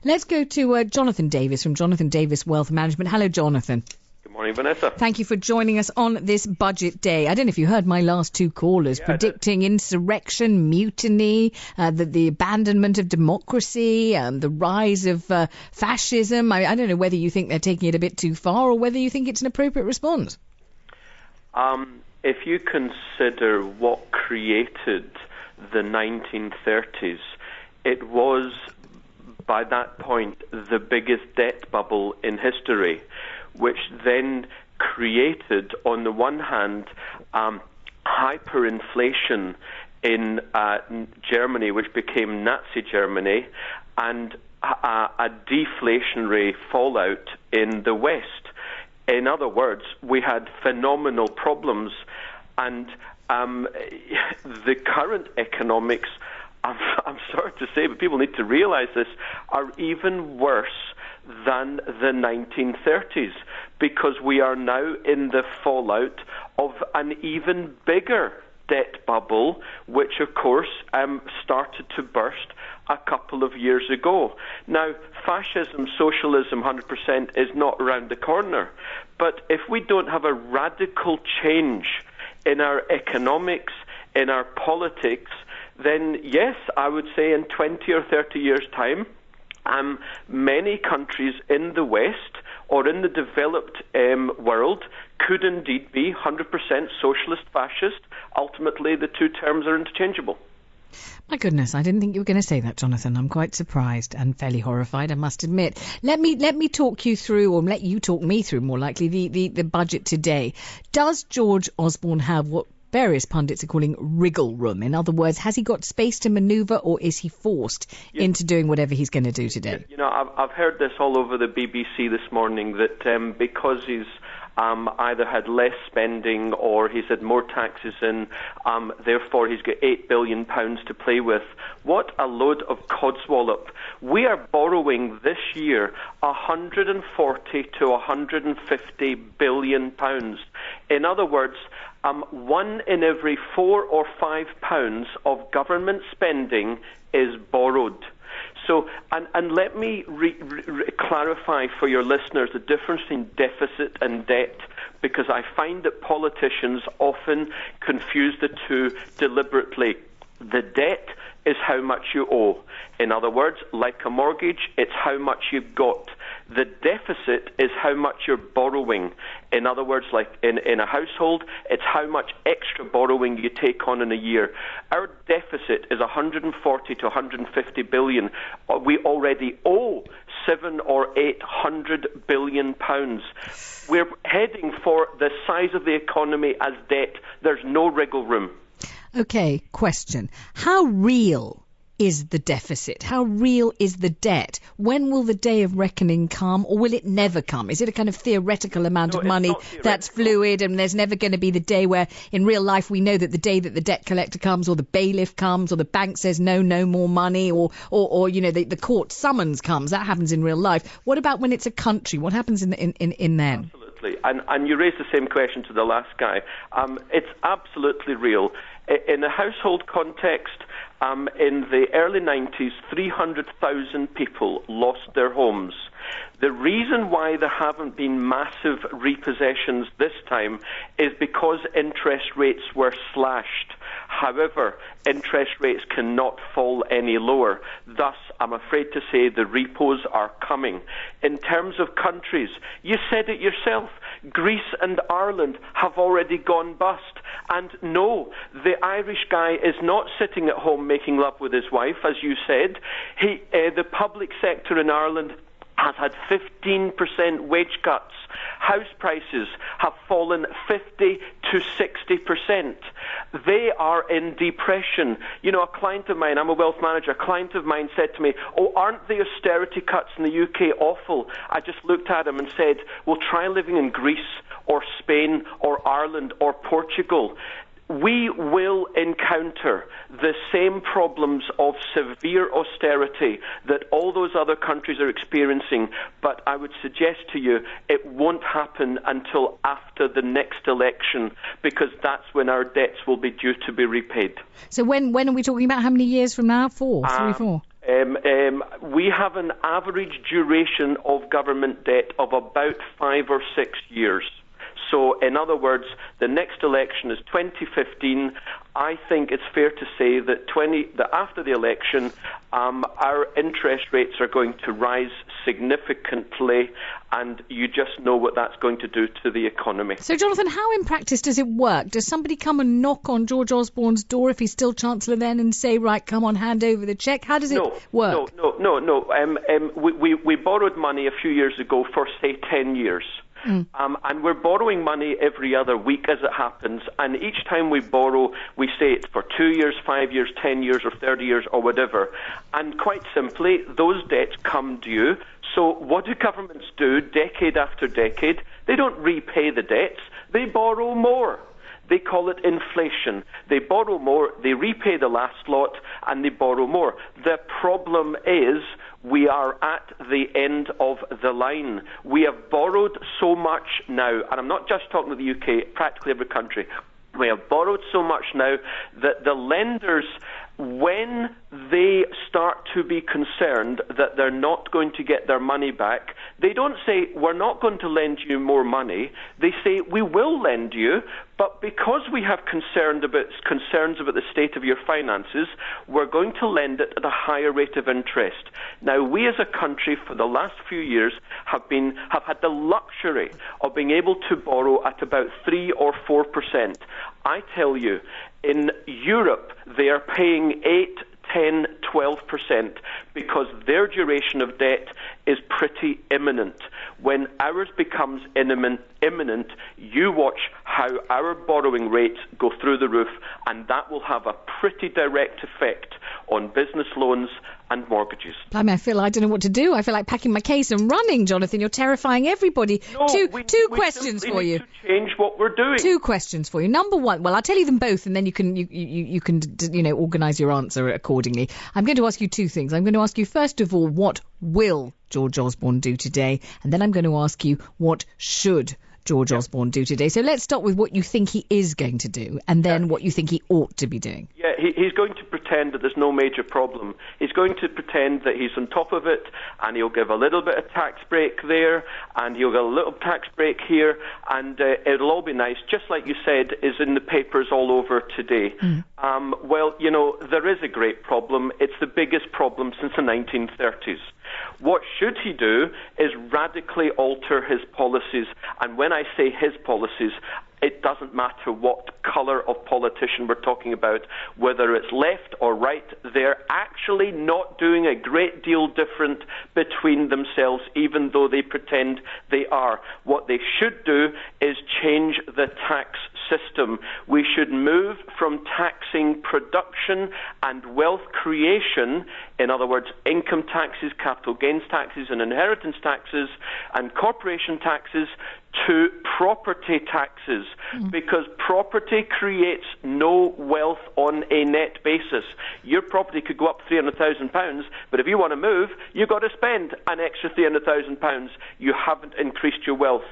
Let's go to Jonathan Davis from Jonathan Davis Wealth Management. Hello, Jonathan. Good morning, Vanessa. Thank you for joining us on this budget day. I don't know if you heard my last two callers predicting insurrection, mutiny, the abandonment of democracy, the rise of fascism. I don't know whether you think they're taking it a bit too far or whether you think it's an appropriate response. If you consider what created the 1930s, it was, by that point, the biggest debt bubble in history, which then created, on the one hand, hyperinflation in Germany, which became Nazi Germany, and a deflationary fallout in the West. In other words, we had phenomenal problems, and the current economics, I'm sorry to say, but people need to realize this, are even worse than the 1930s, because we are now in the fallout of an even bigger debt bubble, which of course started to burst a couple of years ago. Now, fascism, socialism, 100% is not around the corner, but if we don't have a radical change in our economics, in our politics, then yes, I would say in 20 or 30 years' time, many countries in the West or in the developed world could indeed be 100% socialist, fascist. Ultimately, the two terms are interchangeable. My goodness, I didn't think you were going to say that, Jonathan. I'm quite surprised and fairly horrified, I must admit. Let me talk you through, or let you talk me through, more likely, the budget today. Does George Osborne have what various pundits are calling wriggle room? In other words, has he got space to manoeuvre, or is he forced into doing whatever he's going to do today? You know, I've heard this all over the BBC this morning, that because he's either had less spending or he's had more taxes in, therefore he's got £8 billion to play with. What a load of codswallop. We are borrowing this year 140 to 150 billion pounds. In other words, 1 in every 4 or 5 pounds of government spending is borrowed. So, and let me clarify for your listeners the difference between deficit and debt, because I find that politicians often confuse the two deliberately. The debt is how much you owe. In other words, like a mortgage, it's how much you've got. The deficit is how much you're borrowing. In other words, like in a household, it's how much extra borrowing you take on in a year. Our deficit is 140 to 150 billion. We already owe 700 or 800 billion pounds. We're heading for the size of the economy as debt. There's no wriggle room. Okay, question. How real is the deficit? How real is the debt? When will the day of reckoning come, or will it never come? Is it a kind of theoretical amount of money that's fluid, and there's never going to be the day where in real life we know that the day that the debt collector comes, or the bailiff comes, or the bank says no more money, or you know, the court summons comes? That happens in real life. What about when it's a country? What happens in then? Absolutely. And you raised the same question to the last guy. It's absolutely real. In a household context, in the early 90s, 300,000 people lost their homes. The reason why there haven't been massive repossessions this time is because interest rates were slashed. However, interest rates cannot fall any lower. Thus, I'm afraid to say the repos are coming. In terms of countries, you said it yourself, Greece and Ireland have already gone bust. And no, the Irish guy is not sitting at home making love with his wife, as you said. The public sector in Ireland has had 15% wage cuts. House prices have fallen 50 to 60%. They are in depression. You know, a client of mine, I'm a wealth manager, a client of mine said to me, "Oh, aren't the austerity cuts in the UK awful?" I just looked at him and said, "Well, try living in Greece or Spain or Ireland or Portugal." We will encounter the same problems of severe austerity that all those other countries are experiencing, but I would suggest to you it won't happen until after the next election, because that's when our debts will be due to be repaid. So when are we talking about? How many years from now? 4? 3, 4? We have an average duration of government debt of about 5 or 6 years. So, in other words, the next election is 2015. I think it's fair to say that after the election, our interest rates are going to rise significantly, and you just know what that's going to do to the economy. So, Jonathan, how in practice does it work? Does somebody come and knock on George Osborne's door if he's still Chancellor then and say, right, come on, hand over the cheque? How does it work? No. We borrowed money a few years ago for, say, 10 years. And we're borrowing money every other week as it happens, and each time we borrow, we say it's for 2 years, 5 years, 10 years, or 30 years, or whatever. And quite simply, those debts come due. So what do governments do decade after decade? They don't repay the debts, they borrow more. They call it inflation. They borrow more, they repay the last lot, and they borrow more. The problem is we are at the end of the line. We have borrowed so much now, and I'm not just talking about the UK, practically every country. We have borrowed so much now that the lenders, when they start to be concerned that they're not going to get their money back, they don't say, we're not going to lend you more money. They say, we will lend you, but because we have concerns about the state of your finances, we're going to lend it at a higher rate of interest. Now, we as a country for the last few years have had the luxury of being able to borrow at about 3 or 4%. I tell you, in Europe, they are paying 8, 10, 12% because their duration of debt is pretty imminent. When ours becomes imminent, you watch how our borrowing rates go through the roof, and that will have a pretty direct effect on business loans and mortgages. I don't know what to do. I feel like packing my case and running, Jonathan. You're terrifying everybody. No, two questions for you. To change what we're doing. 2 questions for you. Number one, well, I'll tell you them both, and then you can organise your answer accordingly. I'm going to ask you 2 things. I'm going to ask you first of all, what will George Osborne do today? And then I'm going to ask you, what should George Osborne do today? So let's start with what you think he is going to do, and then what you think he ought to be doing. Yeah, he's going to pretend that there's no major problem. He's going to pretend that he's on top of it, and he'll give a little bit of tax break there, and he'll give a little tax break here, and it'll all be nice, just like you said, is in the papers all over today. Well, there is a great problem. It's the biggest problem since the 1930s. What should he do is radically alter his policies. And when I say his policies, it doesn't matter what colour of politician we're talking about, whether it's left or right. They're actually not doing a great deal different between themselves, even though they pretend they are. What they should do is change the tax system. We should move from taxing production and wealth creation, in other words, income taxes, capital gains taxes and inheritance taxes and corporation taxes, to property taxes, because property creates no wealth on a net basis. Your property could go up £300,000, but if you want to move, you've got to spend an extra £300,000. You haven't increased your wealth.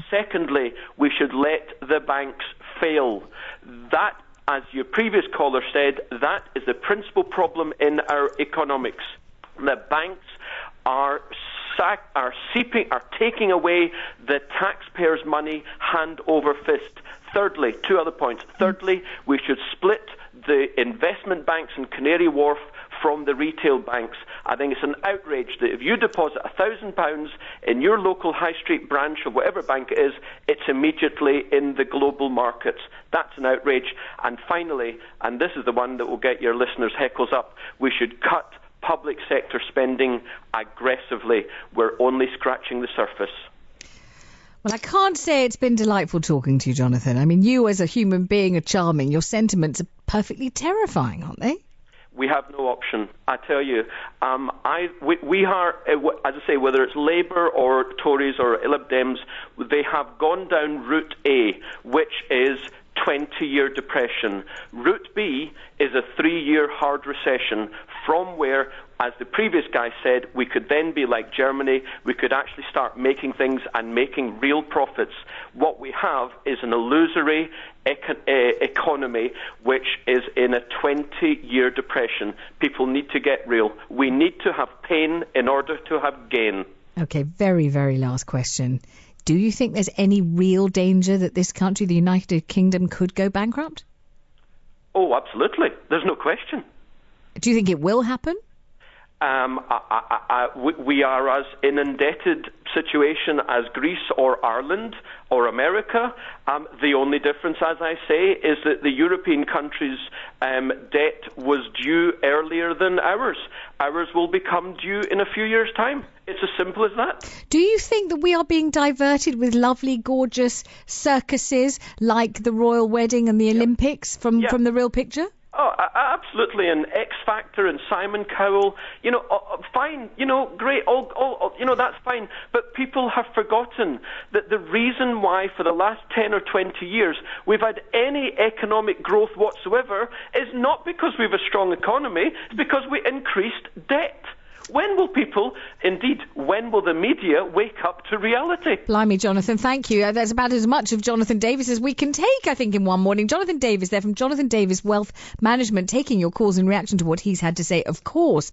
Secondly, we should let the banks fail. That, as your previous caller said, that is the principal problem in our economics. The banks are taking away the taxpayers' money hand over fist. Thirdly, 2 other points. Thirdly, we should split the investment banks in Canary Wharf from the retail banks. I think it's an outrage that if you deposit £1,000 in your local high street branch of whatever bank it is, it's immediately in the global markets. That's an outrage. And finally, and this is the one that will get your listeners' heckles up, we should cut public sector spending aggressively. We're only scratching the surface. Well, I can't say it's been delightful talking to you, Jonathan. I mean, you as a human being are charming. Your sentiments are perfectly terrifying, aren't they? We have no option. I tell you, we are, as I say, whether it's Labour or Tories or Lib Dems, they have gone down route A, which is 20-year depression. Route B is a 3-year hard recession from where as the previous guy said, we could then be like Germany. We could actually start making things and making real profits. What we have is an illusory economy which is in a 20-year depression. People need to get real. We need to have pain in order to have gain. Okay, very, very last question. Do you think there's any real danger that this country, the United Kingdom, could go bankrupt? Oh, absolutely. There's no question. Do you think it will happen? We are as in an indebted situation as Greece or Ireland or America. The only difference, as I say, is that the European countries' debt was due earlier than ours. Ours will become due in a few years' time. It's as simple as that. Do you think that we are being diverted with lovely, gorgeous circuses like the royal wedding and the Olympics from the real picture? Oh, absolutely. And X Factor and Simon Cowell, fine, great, all, that's fine. But people have forgotten that the reason why for the last 10 or 20 years we've had any economic growth whatsoever is not because we have a strong economy, it's because we increased debt. When will people, indeed, when will the media wake up to reality? Blimey, Jonathan, thank you. That's about as much of Jonathan Davis as we can take, I think, in one morning. Jonathan Davis there from Jonathan Davis Wealth Management, taking your calls in reaction to what he's had to say, of course.